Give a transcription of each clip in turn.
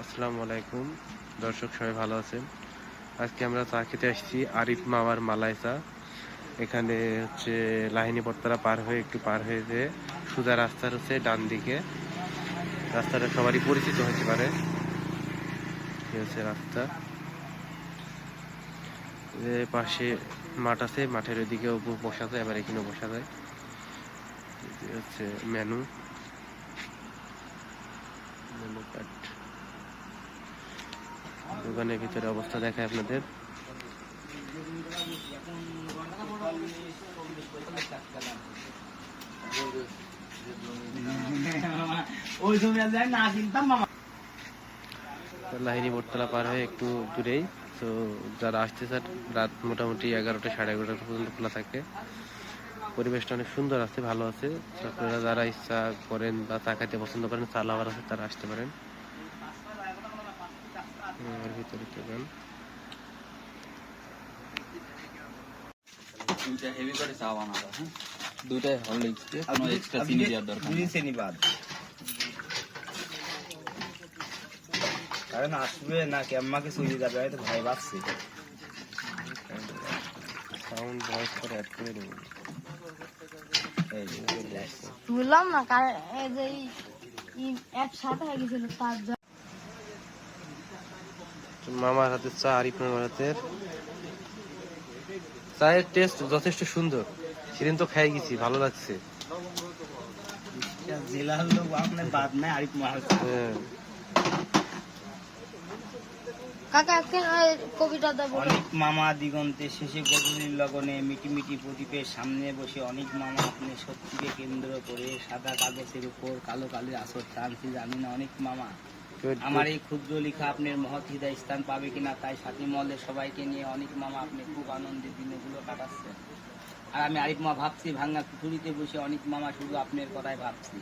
আসসালামু আলাইকুম দর্শক, সবাই ভালো আছেন। আজকে আমরা চা খেতে আসছি আরিফ মামার মালাই চা। এখানে হচ্ছে লাহিনী পত্তরা পার হয়ে যে সোজা রাস্তার হচ্ছে ডান দিকে। রাস্তাটা সবারই পরিচিত হতে পারে। হচ্ছে রাস্তা, পাশে মাঠ আছে, মাঠের ওইদিকেও বসা যায়, আবার এখানেও বসা যায়। হচ্ছে মেনু কার্ড। দোকানের ভিতরে অবস্থা দেখায় আপনাদের। লাহিনী বটতলা পার হয়ে একটু দূরেই। তো যারা আসতে চান, রাত মোটামুটি 11টা সাড়ে 11টা পর্যন্ত খোলা থাকে। পরিবেশটা অনেক সুন্দর আছে, ভালো আছে। আপনারা যারা ইচ্ছা করেন বা চা খাইতে পছন্দ করেন, চা লাভার আছে, তারা আসতে পারেন। ভিতরে যান। দুইটা হেভি করে চা বানাবো, হ্যাঁ দুইটাই হরলিক্স দিয়ে, কোনো এক্সট্রা চিনি দেওয়ার দরকার নেই। চিনি বাদ কারণ আসবে নাকি আম্মাকে চলে যাবে, হয়তো ভয় পাচ্ছি। সাউন্ড ভয়েস করে অ্যাড করে দেবো। বুঝলাম না, কারণ এই যে একসাথে হয়ে গেছিল তার জন্য। মামার হাতে চা, আরিফ মামার হাতের চায়ের টেস্ট যথেষ্ট সুন্দর। সেদিন তো খাই গেছি, ভালো লাগছে। জেলার লোক আপনার বাদ নাই আরিফ মার। হ্যাঁ, কাকা আজকে কবিতাটা বলো। অনেক মামা দিগন্তে শেষে গধূলির লগনে মিটি মিটি প্রদীপের সামনে বসে অনেক মামা আপনি সত্যিকে কেন্দ্র করে সাদা কাগজের উপর কালো কালির আসর টানছি, জানি না অনেক মামা আমার এই ক্ষুদ্র লেখা আপনার মহৎ হৃদয় স্থান পাবে কিনা, তাই সাথী মহলের সবাইকে নিয়ে অনেক মামা আপনি খুব আনন্দের দিনগুলো কাটাচ্ছেন। আর আমি আরিফ মা ভাবছি, ভাঙা পুকুরিতে বসে অনেক মামা শুধু আপনার কথাই ভাবছি।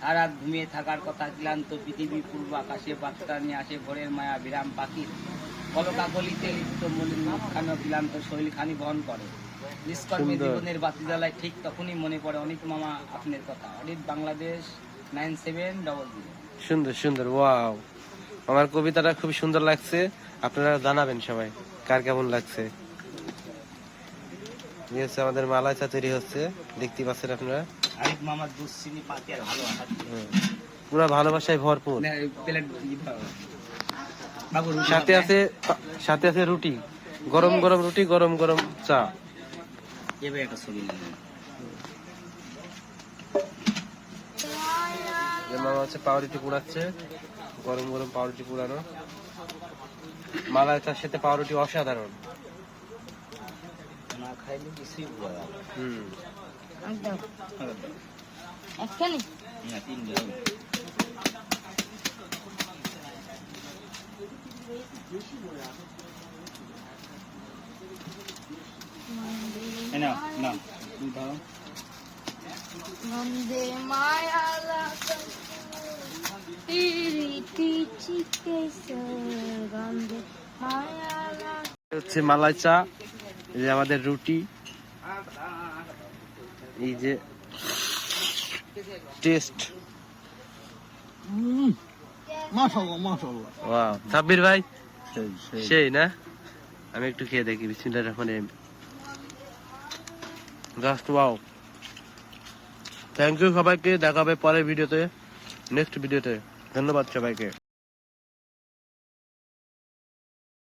আর রাত ঘুমিয়ে থাকার কথা, ক্লান্ত পৃথিবী পূর্ব আকাশে বার্তা নিয়ে আসে ভোরের মায়া বিরাম পাখির কলকাকলিতে লিপ্ত মলিন মুখখানো ক্লান্ত শৈলখানি বহন করে নিষ্কর্মে জীবনের বাতি জ্বালায়। ঠিক তখনই মনে পড়ে অনেক মামা আপনার কথা। অডিট বাংলাদেশ 9700। সুন্দর সুন্দর, ওয়াও। আমার কবিতাটা খুব সুন্দর লাগছে। আপনারা জানাবেন সবাই কার কেমন লাগছে। আমাদের মালাই চা তৈরি হচ্ছে, দেখতে পাচ্ছেন আপনারা। আরিফ মামার দুশ্চিনি পাতি আর ভালো আসার পুরা ভালোবাসায় ভরপুর। সাথে আছে রুটি, গরম গরম রুটি, গরম গরম চা। এবার একটা ছবি নেবেন। মামা হচ্ছে পাউরুটি পুড়াচ্ছে, গরম গরম পাউরুটি পুড়ানো। মালাই চার সাথে পাউরুটি অসাধারণ। না খাইলে কিছুই বোঝা যাবে একখানি না, তিনটে না না দুই ধরো। বন্দে মায়া হচ্ছে মালাই চা, এই যে আমাদের রুটি, এই যে টেস্ট। মাশাআল্লাহ মাশাআল্লাহ, ওয়াও সাব্বির ভাই, সেই না। আমি একটু খেয়ে দেখি, বিসমিল্লাহির রহমানির রহিম। Just wow. থ্যাংক ইউ সবাইকে, দেখা হবে পরের ভিডিওতে, নেক্সট ভিডিওতে। ধন্যবাদ সবাইকে।